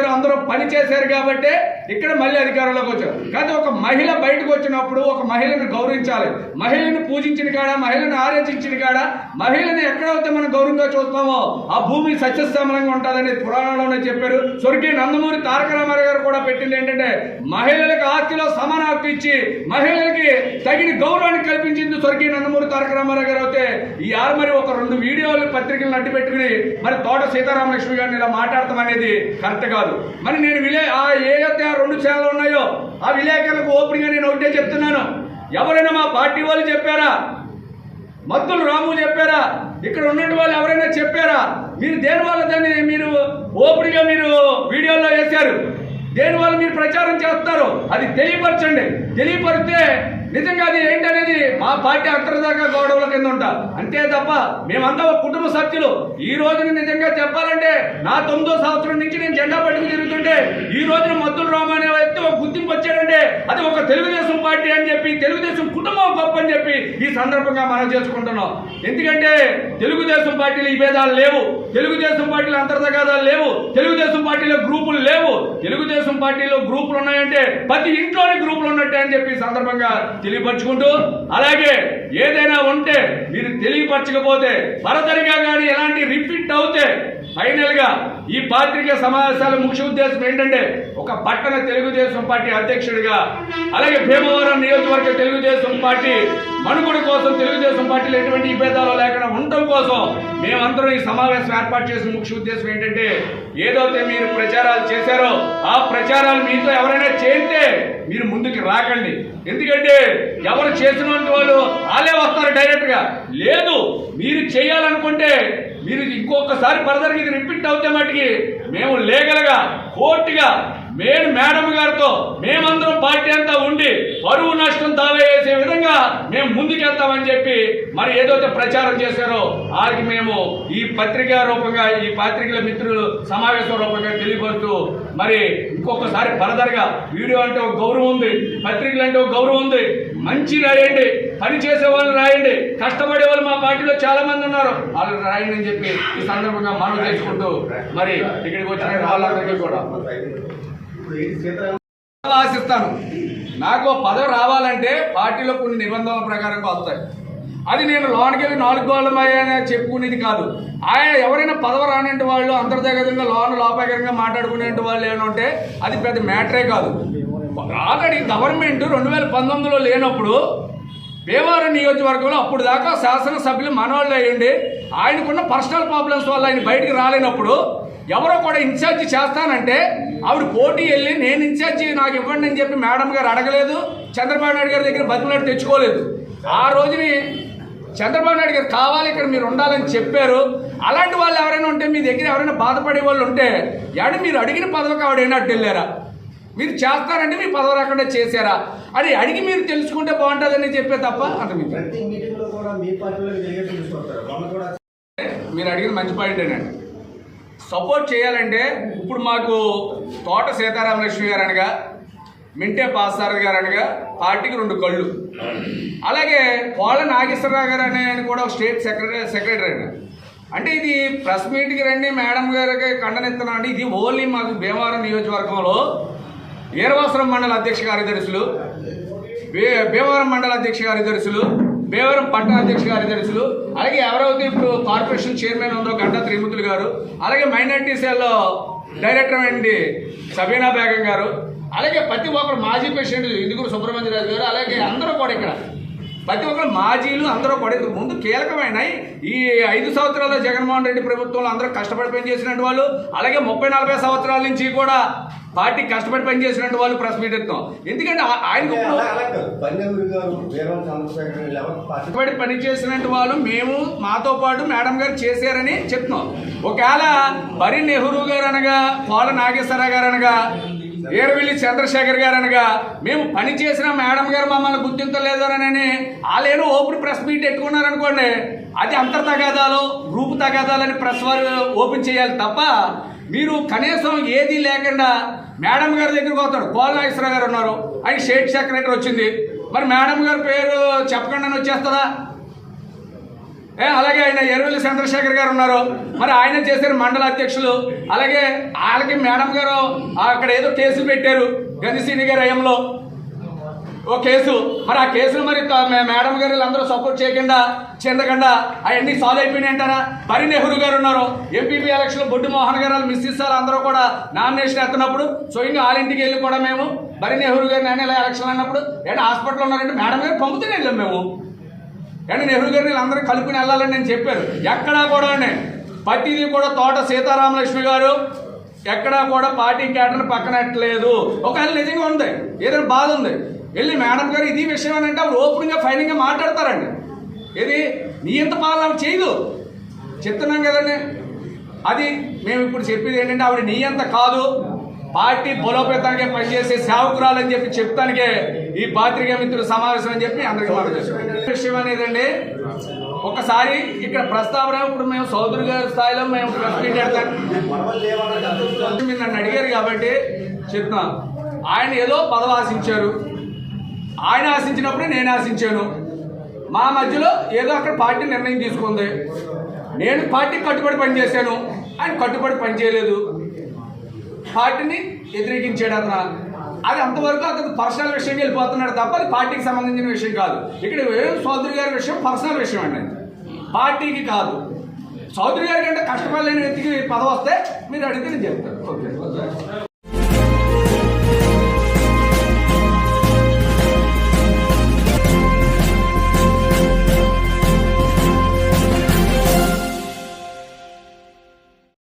అందరూ పని చేశారు కాబట్టి ఇక్కడ మళ్ళీ అధికారంలోకి వచ్చారు. కానీ ఒక మహిళ బయటకు వచ్చినప్పుడు ఒక మహిళను గౌరవించాలి. మహిళను పూజించిన కాడ, మహిళను ఆరాధించిన కాడ, మహిళను ఎక్కడైతే మనం గౌరవంగా చూస్తామో ఆ భూమి సస్యశ్యామలంగా ఉంటుందని పురాణంలోనే చెప్పారు. స్వర్గీయ నందమూరి తారక రామారావు గారు కూడా పెట్టింది ఏంటంటే మహిళలకు ఆస్తిలో సమాన హక్కు ఇచ్చి మహిళలకి తగిన గౌరవాన్ని కల్పించింది స్వర్గీయ నందమూరి తారక రామారావు గారు. అయితే ఈ మరి ఒక 2 వీడియోలు పత్రికలను అడ్డు పెట్టుకుని మరి తోట సీతారామలక్ష్మి గారిని ఇలా మాట్లాడతాం అనేది కరెక్ట్ కాదు. మరి నేను ఏదైతే 2 ఛానళ్ళు ఉన్నాయో ఆ విలేకరులకు ఓపెన్ గా నేను ఒకటే చెప్తున్నాను, ఎవరైనా మా పార్టీ వాళ్ళు చెప్పారా, మద్దులు రాము చెప్పారా, ఇక్కడ ఉన్నట్టు వాళ్ళు ఎవరైనా చెప్పారా? మీరు దేని వల్ల దాన్ని మీరు ఓపెన్ గా మీరు వీడియోలో వేశారు, దేని వల్ల మీరు ప్రచారం చేస్తారు అది తెలియపరచండి. తెలియపరిస్తే నిజంగా అది ఏంటనేది మా పార్టీ అంతర్దాకా గౌరవుల కింద ఉంటా అంతే తప్ప మేమంతా ఒక కుటుంబ సభ్యులు. ఈ రోజున నిజంగా చెప్పాలంటే నా 9వ సంవత్సరం నుంచి నేను జెండా పట్టుకు తిరుగుతుంటే ఈ రోజున మద్దుల రామ అనే వ్యక్తి ఒక గుర్తింపు వచ్చాడంటే అది ఒక తెలుగుదేశం పార్టీ అని చెప్పి, తెలుగుదేశం కుటుంబం గొప్ప అని చెప్పి ఈ సందర్భంగా మనం చేసుకుంటున్నాం. ఎందుకంటే తెలుగుదేశం పార్టీలో ఈ భేదాలు లేవు, తెలుగుదేశం పార్టీలో అంతర్గతాలు లేవు, తెలుగుదేశం పార్టీలో గ్రూపులు లేవు. తెలుగుదేశం పార్టీలో గ్రూపులు ఉన్నాయంటే ప్రతి ఇంట్లోనే గ్రూపులు ఉన్నట్టే అని చెప్పి సందర్భంగా తెలియపరచుకుంటూ, అలాగే ఏదైనా ఉంటే మీరు తెలియపరచకపోతే ఫర్దర్గా కానీ ఎలాంటి రిపీట్ అవుతే ఫైనల్ గా ఈ పాత్రిక సమావేశాల ముఖ్య ఉద్దేశం ఏంటంటే ఒక పట్టణ తెలుగుదేశం పార్టీ అధ్యక్షుడిగా, అలాగే భీమవరం నియోజకవర్గ తెలుగుదేశం పార్టీ మనుగడ కోసం, తెలుగుదేశం పార్టీలో ఎటువంటి విభేదాలు లేకుండా ఉండటం కోసం మేమందరం ఈ సమావేశం ఏర్పాటు చేసిన ముఖ్య ఉద్దేశం ఏంటంటే ఏదైతే మీరు ప్రచారాలు చేశారో ఆ ప్రచారాలు మీతో ఎవరైనా చేస్తే మీరు ముందుకు రాకండి. ఎందుకంటే ఎవరు చేసిన వాళ్ళు వాళ్ళే వస్తారు డైరెక్ట్ గా. లేదు, మీరు చేయాలనుకుంటే మీరు ఇంకొకసారి ఫర్దర్గా ఇది రిపీట్ అవుతే మటుకి మేము లీగల్గా కోర్టుగా మేడం గారితో మేమందరం పార్టీ అంతా ఉండి పరువు నష్టం దావా వేసే విధంగా మేము ముందుకెళ్తామని చెప్పి మరి ఏదైతే ప్రచారం చేశారో వారికి మేము ఈ పత్రికా రూపంగా, ఈ పత్రికల మిత్రులు సమావేశం రూపంగా తెలియపరుస్తూ మరి ఇంకొకసారి ఫర్దర్గా వీడియో అంటే ఒక గౌరవం ఉంది, పత్రికలు అంటే ఒక గౌరవం ఉంది. మంచి రాయండి, పని చేసే వాళ్ళు రాయండి, కష్టపడే వాళ్ళు మా పార్టీలో చాలా మంది ఉన్నారు, వాళ్ళు రాయండి అని చెప్పి ఈ సందర్భంగా మనం చేసుకుంటూ మరి ఇక్కడికి వచ్చిన వాళ్ళందరికీ కూడా ఆశిస్తాను. నాకు పదవి రావాలంటే పార్టీలో కొన్ని నిబంధనల ప్రకారంగా వస్తాయి. అది నేను లోనికి వెళ్ళి 4 గోళ్ళమయ్యా చెప్పుకునేది కాదు. ఎవరైనా పదవి రానంటే వాళ్ళు అంతర్జాతీయంగా లోపాకరంగా మాట్లాడుకునే వాళ్ళు ఏమంటే అది పెద్ద మ్యాటరే కాదు. ఆల్రెడీ గవర్నమెంట్ 2019లో లేనప్పుడు భీమవరం నియోజకవర్గంలో అప్పుడు దాకా శాసనసభ్యులు మనవాళ్ళు అయ్యండి, ఆయనకున్న పర్సనల్ ప్రాబ్లమ్స్ వల్ల ఆయన బయటికి రాలేనప్పుడు ఎవరో కూడా ఇన్ఛార్జి చేస్తానంటే ఆవిడ పోటీ వెళ్ళి నేను ఇన్ఛార్జి నాకు ఇవ్వండి అని చెప్పి మేడం గారు అడగలేదు, చంద్రబాబు నాయుడు గారి దగ్గర బతిమలాడి తెచ్చుకోలేదు. ఆ రోజుని చంద్రబాబు నాయుడు గారు కావాలి ఇక్కడ మీరు ఉండాలని చెప్పారు. అలాంటి వాళ్ళు ఎవరైనా ఉంటే మీ దగ్గర ఎవరైనా బాధపడే వాళ్ళు ఉంటే మీరు అడిగిన పదవికి ఆవిడైనా అడ్డు వెళ్ళారా? మీరు చేస్తారంటే మీ పదవి రాకుండా చేశారా అని అడిగి మీరు తెలుసుకుంటే బాగుంటుందని చెప్పే తప్ప అంత మీరు అడిగిన మంచి పాయింటేనండి. సపోర్ట్ చేయాలంటే ఇప్పుడు మాకు తోట సీతారామలక్ష్మి గారు అనగా, మింటే పాసారథి గారు అనగా పార్టీకి 2 కళ్ళు. అలాగే కోళ్ళ నాగేశ్వరరావు గారు అనే ఆయన కూడా స్టేట్ సెక్రటరీ అయినా. అంటే ఇది ప్రెస్ మీట్కి రండి మేడం గారికి ఖండనెత్తనం అండి. ఇది ఓన్లీ మాకు భీమవరం నియోజకవర్గంలో వీరవాసరం మండల అధ్యక్ష కార్యదర్శులు, భీమవరం మండల అధ్యక్ష కార్యదర్శులు, భీమవరం పట్టణ అధ్యక్ష కార్యదర్శులు, అలాగే ఎవరైతే ఇప్పుడు కార్పొరేషన్ చైర్మన్ ఉందో గంటా త్రిమూర్తులు గారు, అలాగే మైనార్టీ సెల్లో డైరెక్టర్ అండి సబీనా బేగం గారు, అలాగే ప్రతి ఒక్కరు మాజీ ప్రెసిడెంట్ ఇందుకూరు సుబ్రహ్మణ్యరాజు గారు, అలాగే అందరూ కూడా ఇక్కడ ప్రతి ఒక్కరు మాజీలు అందరూ కూడా ముందు కీలకమైన ఈ 5 సంవత్సరాల జగన్మోహన్ రెడ్డి ప్రభుత్వంలో అందరూ కష్టపడి పనిచేసినట్టు వాళ్ళు, అలాగే 30-40 సంవత్సరాల నుంచి కూడా పార్టీ కష్టపడి పనిచేసినట్టు వాళ్ళు ప్రెస్ మీట్ ఎత్తాం. ఎందుకంటే ఆయనకు కష్టపడి పనిచేసినట్టు వాళ్ళు మేము మాతో పాటు మేడం గారు చేశారని చెప్తున్నాం. ఒకవేళ బరి నెహ్రూ గారు అనగా, కోళ్ళ నాగేశ్వరరావు గారు అనగా, ఏరవిల్లి చంద్రశేఖర్ గారు అనగా మేము పని చేసిన మేడం గారు మమ్మల్ని గుర్తించలేదు అని వాళ్ళేనో ఓపెన్ ప్రెస్ మీట్ పెట్టుకున్నారనుకోండి, అది అంతర్తగాదాలు గ్రూప్ తగాదాలని ప్రెస్ వారు ఓపెన్ చేయాలి తప్ప మీరు కనీసం ఏది లేకుండా మేడం గారి దగ్గరికి పోతాడు. కోళ్ళ నాగేశ్వరరావు గారు ఉన్నారు, ఆయన స్టేట్ సెక్రటరీ వచ్చింది, మరి మేడం గారి పేరు చెప్పకుండా వచ్చేస్తుందా? అలాగే ఆయన ఎరువుల చంద్రశేఖర్ గారు ఉన్నారు, మరి ఆయన చేశారు మండల అధ్యక్షులు. అలాగే వాళ్ళకి మేడం గారు అక్కడ ఏదో కేసులు పెట్టారు గణిసీని గారి హయాంలో ఓ కేసు, మరి ఆ కేసులు మరి మేడం గారు వీళ్ళందరూ సపోర్ట్ చేయకుండా చెందకుండా అవన్నీ సాల్వ్ అయిపోయినాయి అంటారా? బరి నెహ్రూ గారు ఉన్నారు, ఎంపీపీ ఎలక్షన్ బొడ్డు మోహన్ గారు మిస్సెస్ అందరూ కూడా నామినేషన్ ఎత్తున్నప్పుడు స్వయంగా వాళ్ళ ఇంటికి వెళ్ళి కూడా మేము బరి నెహ్రూ గారు నేను ఎలక్షన్ అన్నప్పుడు హాస్పిటల్ ఉన్నారంటే మేడం గారు పంపుతూనే వెళ్ళాం మేము. నెహ్రూ గారిని వీళ్ళందరూ కలుపుకుని వెళ్ళాలని నేను చెప్పారు. ఎక్కడా కూడా ప్రతిదీ కూడా తోట సీతారామలక్ష్మి గారు ఎక్కడా కూడా పార్టీ క్యాటర్ని పక్కనట్లేదు. ఒకవేళ నిజంగా ఉంది, ఏదైనా బాధ ఉంది, వెళ్ళి మేడం గారు ఇది విషయం అని అంటే ఆవిడ ఓపెన్గా ఫైనింగ్గా మాట్లాడతారండి. ఏది నీ ఎంత పాలన చేయదు చెప్తున్నాం కదండి. అది మేము ఇప్పుడు చెప్పేది ఏంటంటే ఆవిడ నీ అంత కాదు, పార్టీ బలోపేతానికే పనిచేసే సేవకురాలని చెప్పి చెప్తానికే ఈ పాత్రికా మిత్రుల సమావేశం అని చెప్పి అందరికీ మాట విషయం అనేదండి. ఒకసారి ఇక్కడ ప్రస్తావన ఇప్పుడు మేము సోదరు గారి స్థాయిలో మేము ప్రెస్ మీట్ పెడతాం. మీరు నన్ను అడిగారు కాబట్టి చెప్తున్నాం. ఆయన ఏదో పదవి ఆశించారు, ఆయన ఆశించినప్పుడే నేను ఆశించాను. మా మధ్యలో ఏదో అక్కడ పార్టీ నిర్ణయం తీసుకుంది, నేను పార్టీకి కట్టుబడి పనిచేశాను, ఆయన కట్టుబడి పనిచేయలేదు, పార్టీని వ్యతిరేకించాడు అతను. అది అంతవరకు అతను పర్సనల్ విషయంకి వెళ్ళిపోతున్నాడు తప్ప అది పార్టీకి సంబంధించిన విషయం కాదు. ఇక్కడ చౌదరి గారి విషయం పర్సనల్ విషయం అండి, పార్టీకి కాదు. చౌదరి గారి కంటే కష్టపడలేని వ్యక్తికి పదవి వస్తే మీరు అడిగితే నేను చెప్తాను. ఓకే.